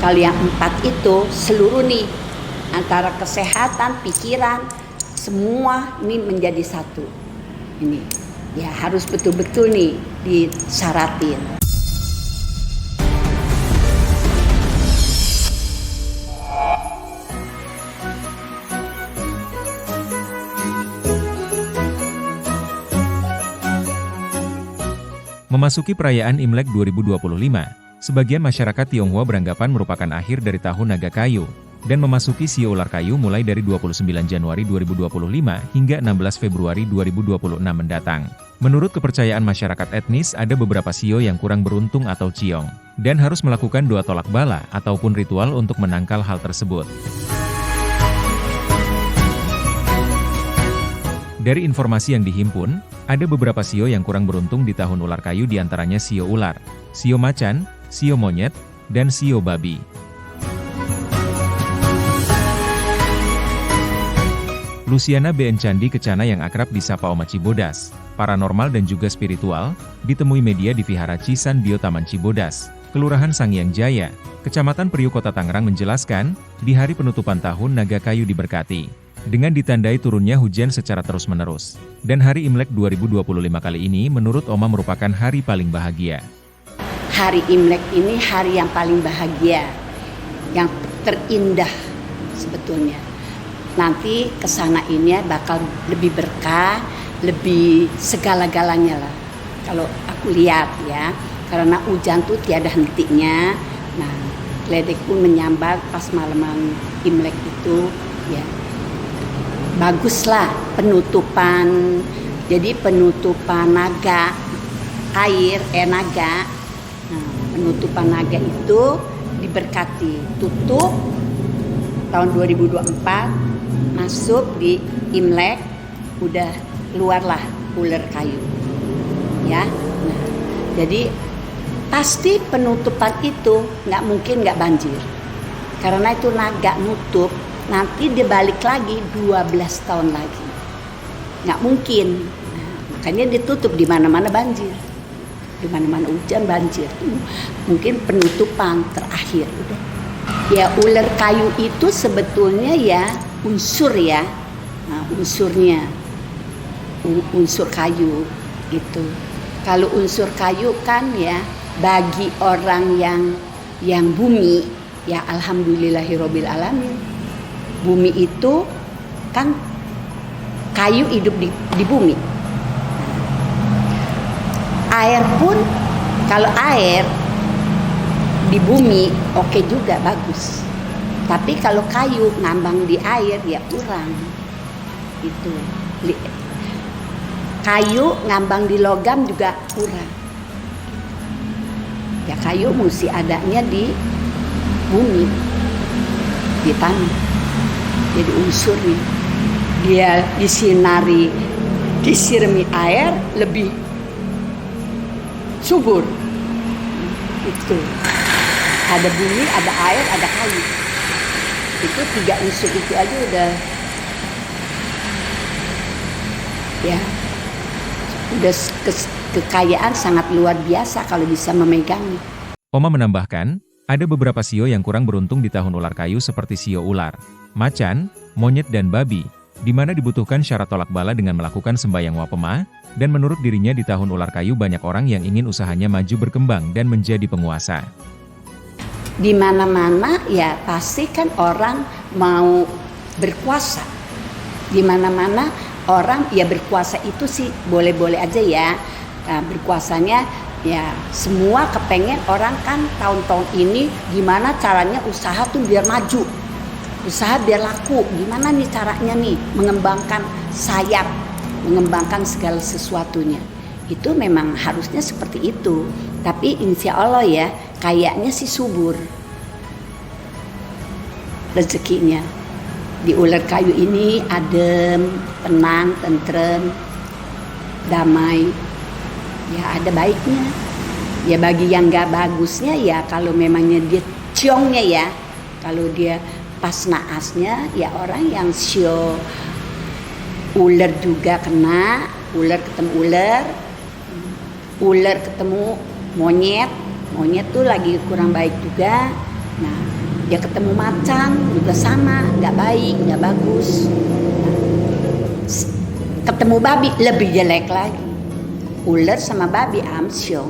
Kalau yang 4 itu seluruh nih, antara kesehatan, pikiran, semua ini menjadi satu. Ini ya harus betul-betul nih disyaratin. Memasuki perayaan Imlek 2025, sebagian masyarakat Tionghoa beranggapan merupakan akhir dari tahun naga kayu, dan memasuki Sio Ular Kayu mulai dari 29 Januari 2025 hingga 16 Februari 2026 mendatang. Menurut kepercayaan masyarakat etnis, ada beberapa Sio yang kurang beruntung atau ciong, dan harus melakukan doa tolak bala ataupun ritual untuk menangkal hal tersebut. Dari informasi yang dihimpun, ada beberapa Sio yang kurang beruntung di tahun ular kayu, diantaranya Sio ular, Sio macan, Sio monyet, dan Sio babi. Luciana B. Encandi Kecana yang akrab disapa Oma Cibodas, paranormal dan juga spiritual, ditemui media di Vihara Cisan Bio Taman Cibodas, Kelurahan Sangiang Jaya, Kecamatan Priuk, Kota Tangerang menjelaskan, di hari penutupan tahun naga kayu diberkati dengan ditandai turunnya hujan secara terus-menerus. Dan hari Imlek 2025 kali ini menurut Oma merupakan hari paling bahagia. Hari Imlek ini hari yang paling bahagia, yang terindah sebetulnya. Nanti kesana ini bakal lebih berkah, lebih segala-galanya lah. Kalau aku lihat ya, karena hujan tuh tiada hentinya. Nah, geledek pun menyambar pas malaman Imlek itu ya. Baguslah penutupan, jadi penutupan naga air, naga. Nah, penutupan naga itu diberkati, tutup tahun 2024, masuk di Imlek, udah keluarlah ular kayu, ya. Nah, jadi pasti penutupan itu nggak mungkin nggak banjir, karena itu naga nutup. Nanti dia balik lagi 12 tahun lagi, nggak mungkin. Nah, makanya ditutup, di mana-mana banjir, di mana-mana hujan banjir. Mungkin penutupan terakhir udah. Ya ular kayu itu sebetulnya ya unsur ya, nah, unsurnya unsur kayu gitu. Kalau unsur kayu kan ya bagi orang yang bumi ya alhamdulillahirobbil alamin. Bumi itu kan kayu hidup di bumi. Air pun, kalau air di bumi oke juga, bagus. Tapi kalau kayu ngambang di air ya kurang. Itu. Kayu ngambang di logam juga kurang. Ya kayu mesti adanya di bumi, di tanah. Jadi unsurnya dia disirami air lebih subur. Itu ada bumi, ada air, ada kayu. Itu 3 unsur itu aja udah ya udah kekayaan sangat luar biasa kalau bisa memegangnya. Oma menambahkan, ada beberapa Sio yang kurang beruntung di tahun ular kayu seperti Sio ular, macan, monyet dan babi, di mana dibutuhkan syarat tolak bala dengan melakukan sembahyang wapema, dan menurut dirinya di tahun ular kayu banyak orang yang ingin usahanya maju berkembang dan menjadi penguasa. Di mana-mana ya pasti kan orang mau berkuasa. Di mana-mana orang ya berkuasa itu sih boleh-boleh aja ya. Nah, berkuasanya ya semua kepengen orang kan tahun-tahun ini gimana caranya usaha tuh biar maju, usaha biar laku, gimana nih caranya nih mengembangkan sayap, mengembangkan segala sesuatunya. Itu memang harusnya seperti itu. Tapi insya Allah ya kayaknya sih subur rezekinya. Di ular kayu ini adem, tenang, tentrem, damai. Ya ada baiknya. Ya bagi yang gak bagusnya ya kalau memangnya dia ciongnya ya. Kalau dia pas naasnya ya orang yang sio ular juga kena. Ular ketemu ular. Ular ketemu monyet. Monyet tuh lagi kurang baik juga. Nah Dia ketemu macan juga sama, nggak baik, nggak bagus. Ketemu babi lebih jelek lagi. Ular sama babi amsyong,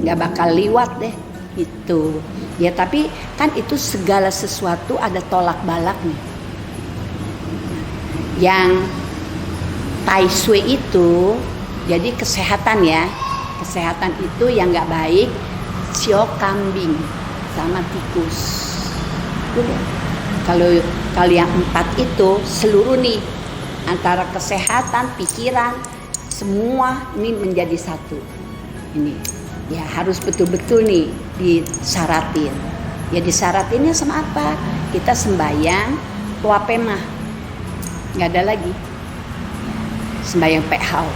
nggak bakal liwat deh itu. Ya tapi kan itu segala sesuatu ada tolak balaknya. Yang Tai Sui itu jadi kesehatan ya. Kesehatan itu yang nggak baik, sio kambing sama tikus. Kalau yang 4 itu seluruh nih, antara kesehatan, pikiran, semua ini menjadi satu. Ini ya harus betul-betul nih disaratin. Ya disaratinnya sama apa? Kita sembahyang tuapemah, nggak ada lagi sembahyang pekhau.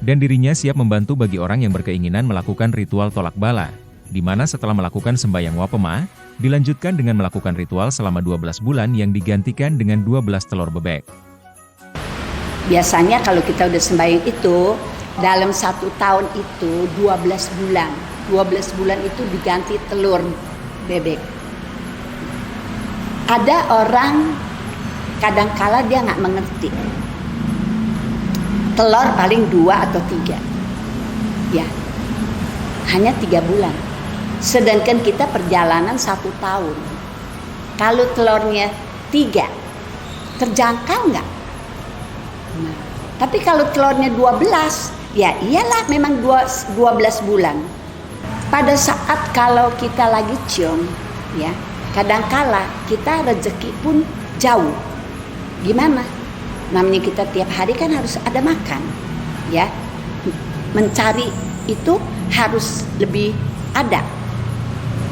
Dan dirinya siap membantu bagi orang yang berkeinginan melakukan ritual tolak bala, di mana setelah melakukan sembahyang wapema, dilanjutkan dengan melakukan ritual selama 12 bulan yang digantikan dengan 12 telur bebek. Biasanya kalau kita udah sembahyang itu, dalam 1 tahun itu 12 bulan. 12 bulan itu diganti telur bebek. Ada orang kadangkala dia nggak mengerti. Telur paling 2 atau 3. Ya, hanya 3 bulan. Sedangkan kita perjalanan 1 tahun. Kalau telurnya 3, terjangkau nggak? Nah, tapi kalau telurnya 12, ya iyalah memang 12 bulan. Pada saat kalau kita lagi cium, ya kadangkala kita rezeki pun jauh. Gimana? Namanya kita tiap hari kan harus ada makan, ya. Mencari itu harus lebih ada.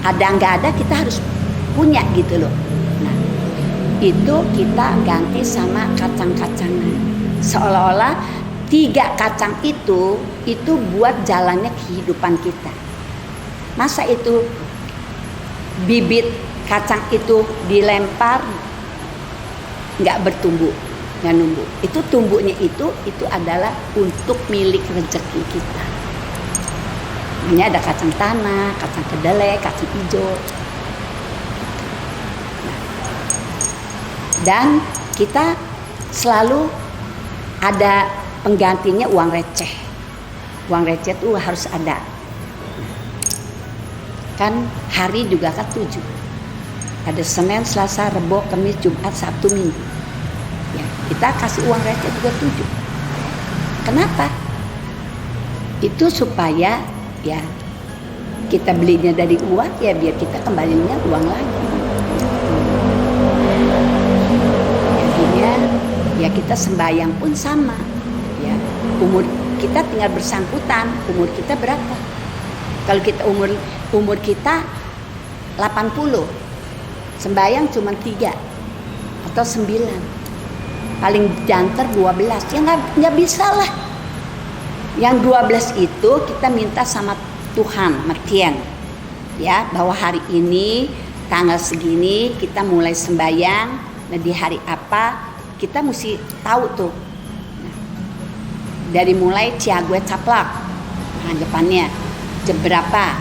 Ada nggak ada kita harus punya gitu loh. Nah, itu kita ganti sama kacang-kacangan. Seolah-olah 3 kacang itu buat jalannya kehidupan kita. Masa itu bibit kacang itu dilempar nggak bertumbuh, nggak numbuh. Itu tumbuhnya itu adalah untuk milik rezeki kita. Ini ada kacang tanah, kacang kedelai, kacang hijau. Dan kita selalu ada penggantinya uang receh. Uang receh itu harus ada. Kan hari juga kan 7. Ada Senin, Selasa, Rebo, Kamis, Jumat, Sabtu, Minggu. Ya, kita kasih uang receh juga 7. Kenapa? Itu supaya ya kita belinya dari uang, ya biar kita kembalinya uang lagi. Jadinya ya kita sembahyang pun sama. Ya, umur kita tinggal bersangkutan, umur kita berapa? Kalau kita umur kita 80, sembahyang cuma 3 atau 9, paling janter 12, ya nggak bisa lah. Yang 12 itu kita minta sama Tuhan, Mertian, ya bahwa hari ini tanggal segini kita mulai sembahyang. Nah di hari apa kita mesti tahu tuh. Nah, dari mulai Ciague Caplak, anggapannya jam berapa,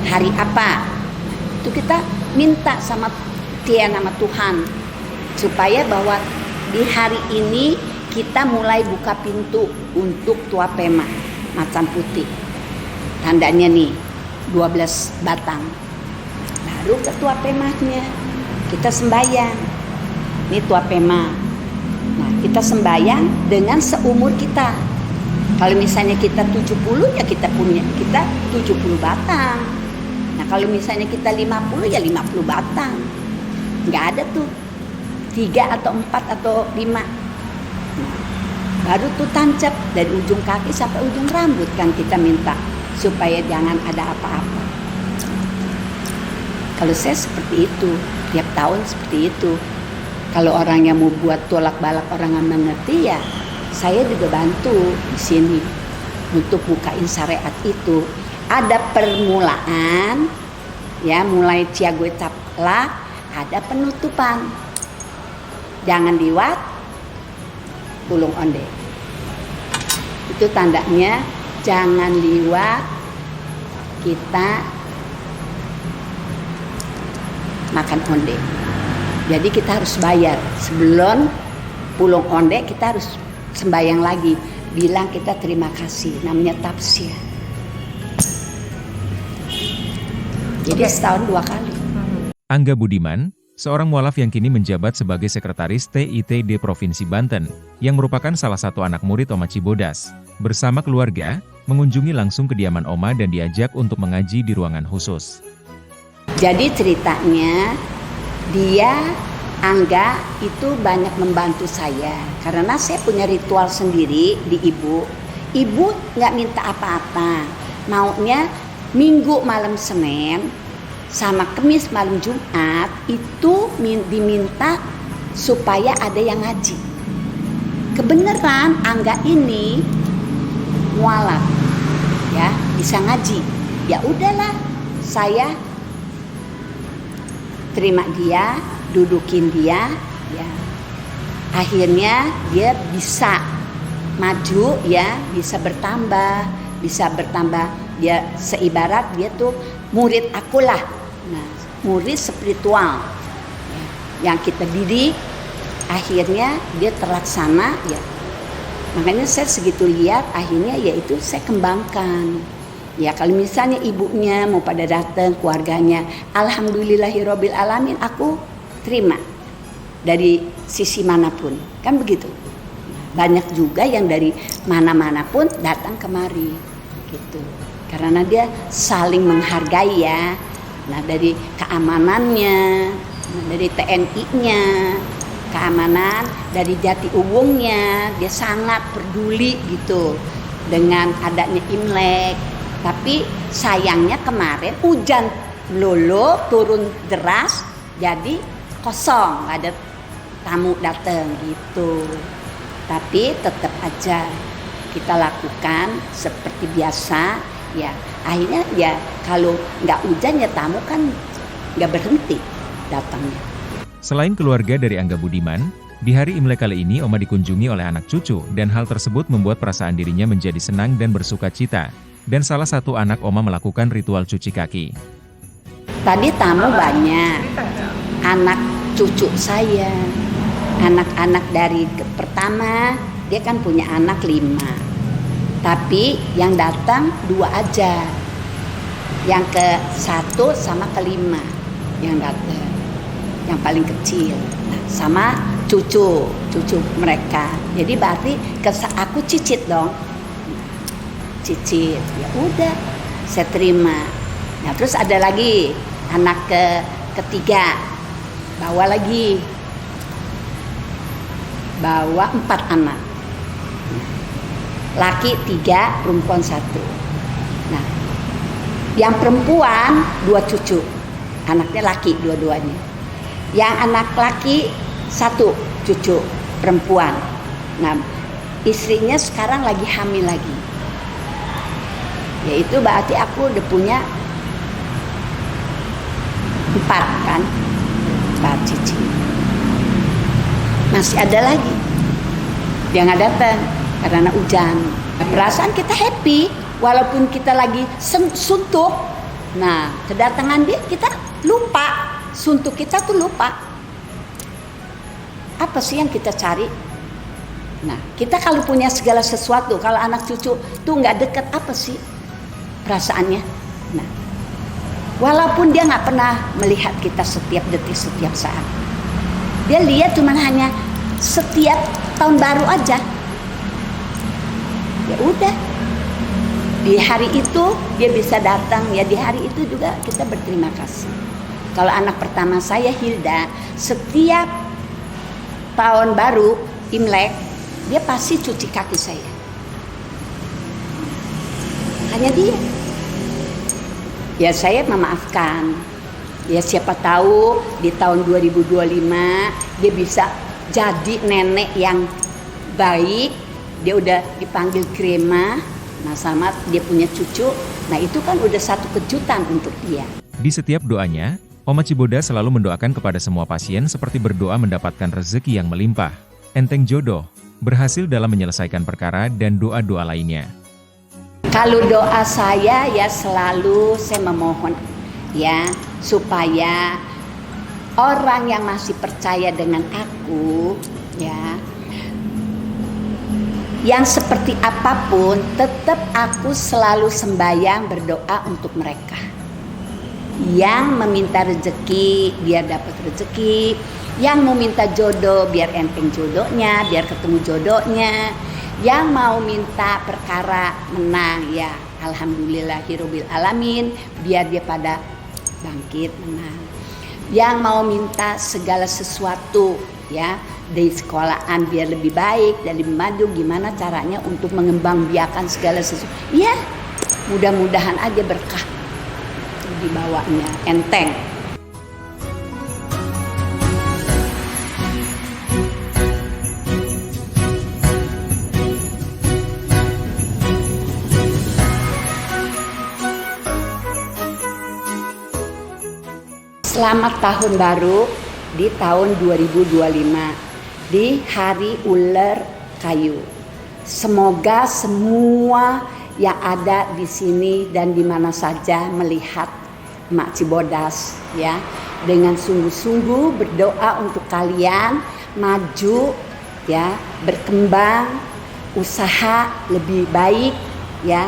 hari apa, itu kita minta sama Tian sama Tuhan supaya bahwa di hari ini kita mulai buka pintu untuk tuapema macan putih. Tandanya nih 12 batang. Baru ke tuapemanya kita sembahyang. Ini tuapema. Nah, kita sembahyang dengan seumur kita. Kalau misalnya kita 70 ya kita 70 batang. Nah, kalau misalnya kita 50 ya 50 batang. Enggak ada tuh 3 atau 4 atau 5. Baru tuh tancap dari ujung kaki sampai ujung rambut kan kita minta supaya jangan ada apa-apa. Kalau saya seperti itu, tiap tahun seperti itu. Kalau orang yang mau buat tolak balak orang yang mengerti ya, saya juga bantu di sini untuk bukain syariat itu. Ada permulaan, ya mulai Ciague Caplak, ada penutupan. Jangan liwat, tulung onde. Itu tandanya jangan liwat kita makan onde. Jadi kita harus bayar sebelum pulung onde, kita harus sembahyang lagi, bilang kita terima kasih, namanya tafsir. Jadi setahun 2 kali. Angga Budiman, seorang mualaf yang kini menjabat sebagai Sekretaris TITD Provinsi Banten, yang merupakan salah satu anak murid Oma Cibodas, bersama keluarga, mengunjungi langsung kediaman Oma dan diajak untuk mengaji di ruangan khusus. Jadi ceritanya, Angga itu banyak membantu saya, karena saya punya ritual sendiri di ibu. Ibu nggak minta apa-apa, maunya Minggu malam Senin sama Kemis malam Jumat itu diminta supaya ada yang ngaji. Kebenaran Angga ini mualaf, ya bisa ngaji. Ya udahlah, saya terima dia, dudukin dia, ya. Akhirnya dia bisa maju, ya, bisa bertambah. Dia seibarat dia tuh murid akulah. Nah, murid spiritual, ya, yang kita didik. Akhirnya dia terlaksana, ya. Makanya saya segitu lihat, akhirnya yaitu saya kembangkan. Ya kalau misalnya ibunya mau pada datang, keluarganya, alhamdulillahirobbil alamin, aku terima dari sisi manapun, kan begitu. Banyak juga yang dari mana-mana pun datang kemari, gitu. Karena dia saling menghargai, ya. Nah dari keamanannya, dari TNI-nya, keamanan, dari jati uwungnya, dia sangat peduli gitu dengan adanya Imlek. Tapi sayangnya kemarin hujan lolo, turun deras, jadi kosong, nggak ada tamu datang gitu. Tapi tetap aja kita lakukan seperti biasa, ya. Akhirnya ya kalau nggak hujan ya tamu kan nggak berhenti datangnya. Selain keluarga dari Angga Budiman, di hari Imlek kali ini Oma dikunjungi oleh anak cucu dan hal tersebut membuat perasaan dirinya menjadi senang dan bersuka cita. Dan salah satu anak Oma melakukan ritual cuci kaki. Tadi tamu banyak, anak cucu saya, anak-anak dari pertama, dia kan punya anak 5. Tapi yang datang 2 aja, yang ke-1 sama ke-5 yang datang, yang paling kecil. Nah, sama cucu mereka. Jadi berarti aku cicit dong. Cicit, ya udah saya terima. Nah terus ada lagi anak ketiga, bawa 4 anak, laki 3, perempuan 1. Nah yang perempuan 2 cucu, anaknya laki dua-duanya. Yang anak laki 1 cucu perempuan. Nah istrinya sekarang lagi hamil lagi. Yaitu berarti aku udah punya 4 kan, 4 cici. Masih ada lagi, dia nggak datang karena hujan. Perasaan kita happy, walaupun kita lagi suntuk. Nah kedatangan dia kita lupa, suntuk kita tuh lupa. Apa sih yang kita cari? Nah kita kalau punya segala sesuatu, kalau anak cucu tuh nggak deket, apa sih perasaannya? Nah, walaupun dia nggak pernah melihat kita setiap detik, setiap saat, dia lihat cuman hanya setiap tahun baru aja. Ya udah, di hari itu dia bisa datang, ya di hari itu juga kita berterima kasih. Kalau anak pertama saya Hilda, setiap tahun baru Imlek dia pasti cuci kaki saya. Hanya dia. Ya saya memaafkan. Ya siapa tahu di tahun 2025 dia bisa jadi nenek yang baik. Dia udah dipanggil Grema, nah sama dia punya cucu. Nah itu kan udah satu kejutan untuk dia. Di setiap doanya, Oma Cibodas selalu mendoakan kepada semua pasien seperti berdoa mendapatkan rezeki yang melimpah, enteng jodoh, berhasil dalam menyelesaikan perkara dan doa-doa lainnya. Kalau doa saya ya selalu saya memohon ya supaya orang yang masih percaya dengan aku, ya, yang seperti apapun, tetap aku selalu sembahyang berdoa untuk mereka. Yang meminta rezeki biar dapat rezeki, yang mau minta jodoh biar enteng jodohnya, biar ketemu jodohnya, yang mau minta perkara menang, ya alhamdulillahirabbil alamin, biar dia pada bangkit menang. Yang mau minta segala sesuatu, ya, di sekolahan biar lebih baik dan lebih maju, gimana caranya untuk mengembangbiakan segala sesuatu, ya mudah-mudahan aja berkah dibawanya enteng. Selamat tahun baru di tahun 2025, di hari ular kayu. Semoga semua yang ada di sini dan di mana saja melihat Mak Cibodas, ya, dengan sungguh-sungguh berdoa untuk kalian maju, ya, berkembang, usaha lebih baik, ya,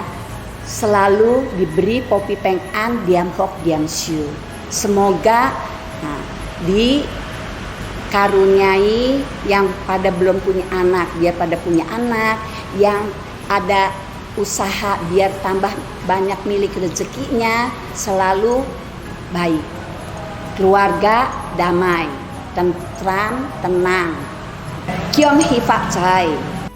selalu diberi popi peng an diam hok diam siu. Semoga dikaruniai yang pada belum punya anak biar pada punya anak, yang ada usaha biar tambah banyak milik rezekinya, selalu baik, keluarga damai, tentram, tenang. Kyong Hifak Chai.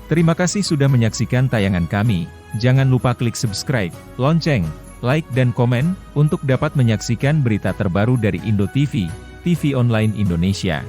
Terima kasih sudah menyaksikan tayangan kami. Jangan lupa klik subscribe, lonceng, like dan komen untuk dapat menyaksikan berita terbaru dari Indo TV, TV online Indonesia.